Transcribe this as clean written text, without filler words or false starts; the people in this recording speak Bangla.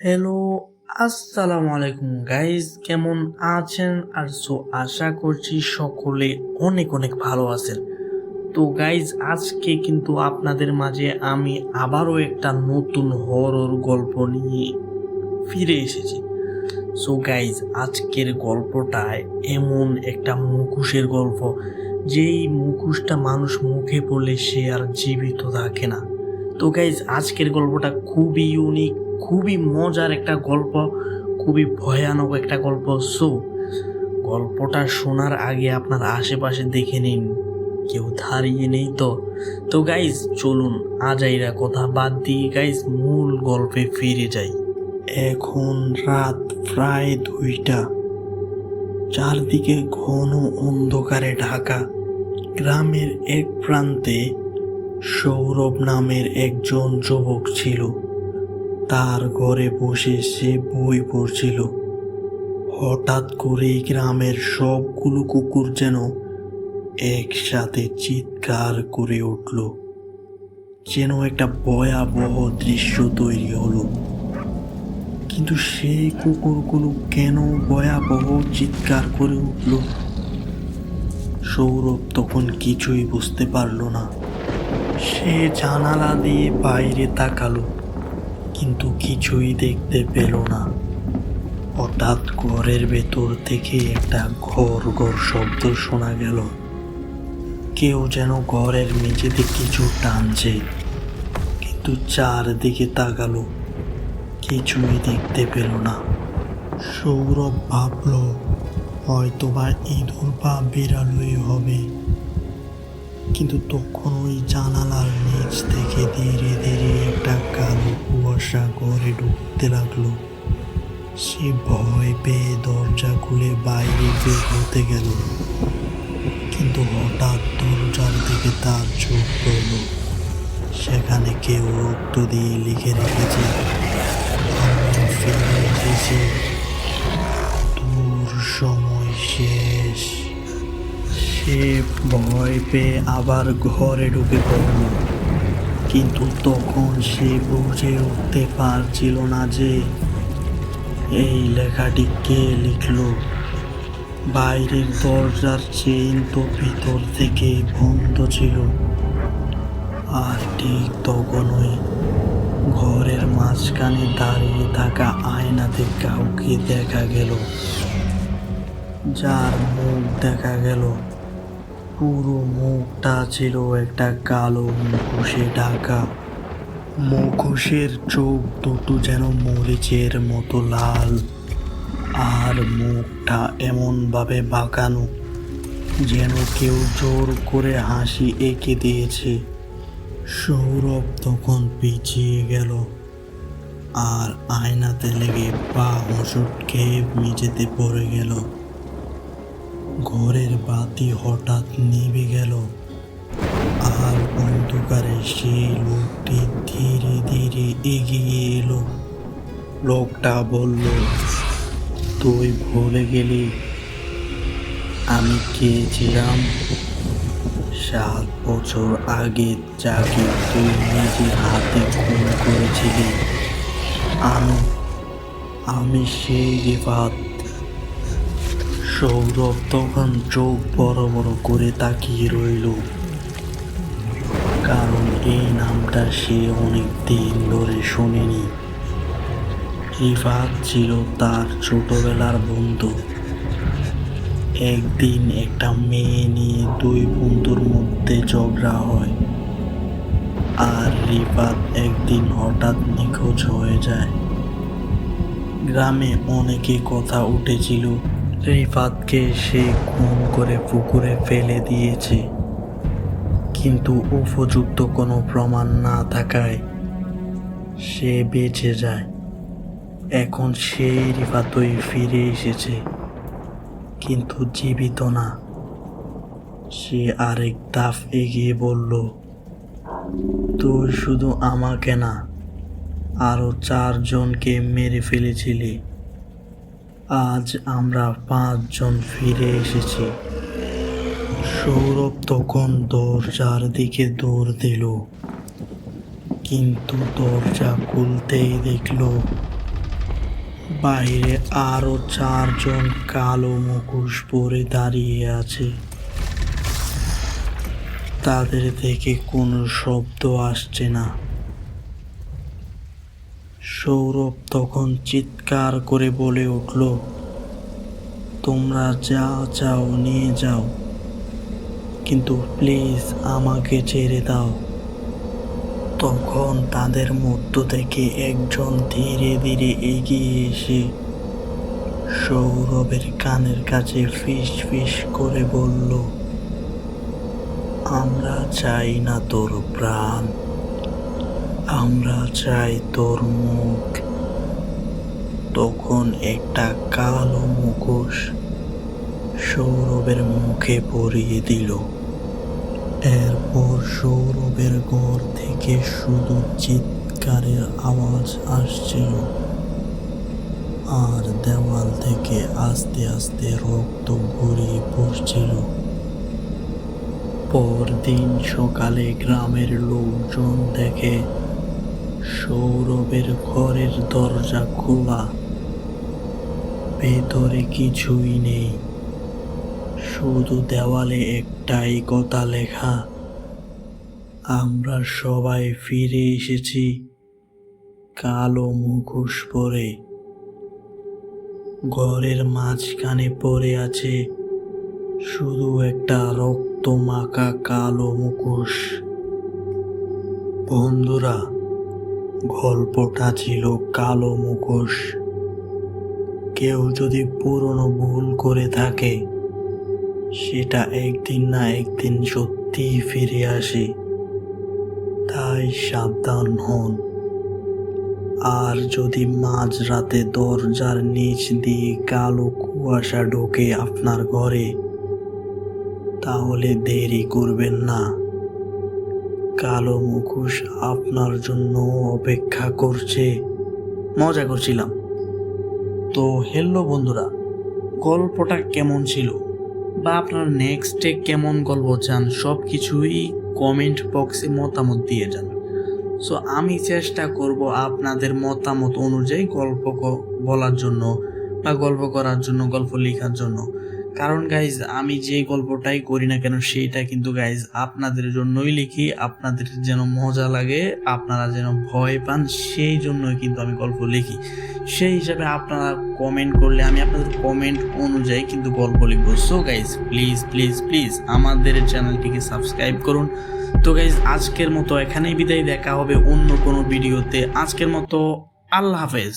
হ্যালো, আসসালামু আলাইকুম গাইজ, কেমন আছেন? আশা করছি সকলে অনেক অনেক ভালো আছেন। তো গাইজ, আজকে কিন্তু আপনাদের মাঝে আমি আবারও একটা নতুন হরর গল্প নিয়ে ফিরে এসেছি। সো গাইজ, আজকের গল্পটায় এমন একটা মুখোশের গল্প, যেই মুখোশটা মানুষ মুখে পড়লে সে আর জীবিত থাকে না। তো গাইজ, আজকের গল্পটা খুবই ইউনিক, খুবই মজার একটা গল্প, খুবই ভয়ানক একটা গল্প। সো গল্পটা শোনার আগে আপনার আশেপাশে দেখে নিন কেউ দাঁড়িয়ে নেই তো। তো গাইজ, চলুন আজাইরা কথা বাদ দিয়ে গাইজ মূল গল্পে ফিরে যাই। এখন রাত প্রায় 2টা, চারদিকে ঘন অন্ধকারে ঢাকা। গ্রামের এক প্রান্তে সৌরভ নামের একজন যুবক ছিল। তার ঘরে বসে সে বই পড়ছিল। হঠাৎ করেই গ্রামের সবগুলো কুকুর যেন একসাথে চিৎকার করে উঠল। যেন একটা ভয়াবহ দৃশ্য তৈরি হলো। কিন্তু সেই কুকুরগুলো কেন ভয়াবহ চিৎকার করে উঠল, সৌরভ তখন কিছুই বুঝতে পারল না। সে জানালা দিয়ে বাইরে তাকালো, কিন্তু কিছুই দেখতে পেল না। হঠাৎ ঘরের ভেতর থেকে একটা ঘর ঘর শব্দ শোনা গেল। কেউ যেন ঘরের মেঝেতে কিছু টানছে, কিন্তু চারদিকে তাকালো, কিছুই দেখতে পেল না। সৌরভ ভাবল হয়তোবা ইঁদুর বা বিড়ালই হবে। কিন্তু তখন ওই জানালার নিচ থেকে ধীরে ধীরে একটা কালো কুয়াশা ঘরে ঢুকতে লাগলো। সে ভয় পেয়ে দরজা খুলে বাইরে বের হতে গেল, কিন্তু হঠাৎ দরজার দিকে তার চোখ পড়ল। সেখানে কেউ রক্ত দিয়ে লিখে রেখেছে, আমরা ফিরে এসেছি, তোর সময় শেষ। সে ভয় পেয়ে আবার ঘরে ঢুকে পড়ল, কিন্তু তখন সে বুঝে উঠতে পারছিল না যে এই লেখাটি কে লিখল। বাইরের দরজার চেইন তো ভিতর থেকে বন্ধ ছিল। আর ঠিক তখনই ঘরের মাঝখানে দাঁড়িয়ে থাকা আয়নাতে কাউকে দেখা গেল, যার মুখ দেখা গেল। পুরো মুখটা ছিল একটা কালো মুখোশে ঢাকা। মুখোশের চোখ দুটো যেন মরিচের মতো লাল, আর মুখটা এমনভাবে বাঁকানো যেন কেউ জোর করে হাসি এঁকে দিয়েছে। সৌরভ তখন পিছিয়ে গেল, আর আয়নাতে লেগে পা হোঁচট খেয়ে মেঝেতে পড়ে গেল। ঘরের বাতি হঠাৎ নিভে গেল, আর অন্ধকারে সেই লোকটি ধীরে ধীরে এগিয়ে এলো। লোকটা বলল, তুই ভুলে গেলি আমি কে ছিলাম? 7 বছর আগে যাকে তুই নিজের হাতে খুন করেছিলি, আমি আমি সেই রিফাত। সৌরভ তখন চোখ বড় বড় করে তাকিয়ে রইল, কারণ এই নামটা সে অনেক দিন ধরে শোনেনি। রিফাত ছিল তার ছোটবেলার বন্ধু। একদিন একটা মেয়ে নিয়ে দুই বন্ধুর মধ্যে ঝগড়া হয়, আর রিফাত একদিন হঠাৎ নিখোঁজ হয়ে যায়। গ্রামে অনেকে কথা উঠেছিল রিফাতকে সে খুন করে পুকুরে ফেলে দিয়েছে, কিন্তু উপযুক্ত কোনো প্রমাণ না থাকায় সে বেঁচে যায়। এখন সেই রিফাতই ফিরে এসেছে, কিন্তু জীবিত না। সে আরেক ধাপ এগিয়ে বলল, তুই শুধু আমাকে না, আরো 4 জনকে মেরে ফেলেছিলি। আজ আমরা 5 জন ফিরে এসেছি। সৌরভ তখন দরজার দিকে দৌড় দিল, কিন্তু দরজা খুলতেই দেখল বাইরে আরো 4 জন কালো মুখোশ পরে দাঁড়িয়ে আছে। তাদের থেকে কোনো শব্দ আসছে না। সৌরভ তখন চিৎকার করে বলে উঠল, তোমরা যা চাও নিয়ে যাও, কিন্তু প্লিজ আমাকে ছেড়ে দাও। তখন তাদের মধ্য থেকে একজন ধীরে ধীরে এগিয়ে এসে সৌরভের কানের কাছে ফিস ফিস করে বলল, আমরা চাই না তোর প্রাণ, আমরা চাই তোর মুখ। তখন একটা কালো মুখোশ সৌরভের মুখে পরিয়ে দিল। এরপর সৌরভের ঘর থেকে শুধু চিৎকারের আওয়াজ আসছিল, আর দেওয়াল থেকে আস্তে আস্তে রক্ত গড়িয়ে পড়ছিল। পরদিন সকালে গ্রামের লোকজন দেখে সৌরভের ঘরের দরজা খোলা, ভেতরে কিছুই নেই, শুধু দেওয়ালে একটাই কথা লেখা, আমরা সবাই ফিরে এসেছি কালো মুখোশ পরে। ঘরের মাঝখানে পড়ে আছে শুধু একটা রক্ত মাখা কালো মুখোশ। বন্ধুরা, গল্পটা ছিল কালো মুখোশ। কেউ যদি পুরনো ভুল করে থাকে, সেটা একদিন না একদিন সত্যিই ফিরে আসে। তাই সাবধান হন। আর যদি মাঝরাতে দরজার নিচ দিয়ে কালো কুয়াশা ঢোকে আপনার ঘরে, তাহলে দেরি করবেন না। কালো মুখোশ আপনার জন্য অপেক্ষা করছে। মজা করছিলাম। তো হ্যালো বন্ধুরা, গল্পটা কেমন ছিল বা আপনার নেক্সটে কেমন গল্প চান, সব কিছুই কমেন্ট বক্সে মতামত দিয়ে যান। সো আমি চেষ্টা করব আপনাদের মতামত অনুযায়ী গল্প বলার জন্য বা গল্প করার জন্য, গল্প লেখার জন্য। কারণ গাইজ, আমি যে গল্পটাই করি না কেন সেইটা কিন্তু গাইজ আপনাদের জন্যই লিখি, আপনাদের যেন মজা লাগে, আপনারা যেন ভয় পান, সেই জন্যই কিন্তু আমি গল্প লিখি। সেই হিসাবে আপনারা কমেন্ট করলে আমি আপনাদের কমেন্ট অনুযায়ী কিন্তু গল্প লিখবো। So guys, please please please আমাদের চ্যানেলটিকে সাবস্ক্রাইব করুন। তো গাইজ, আজকের মতো এখানেই বিদায়। দেখা হবে অন্য কোনো ভিডিওতে। আজকের মতো আল্লাহ হাফেজ।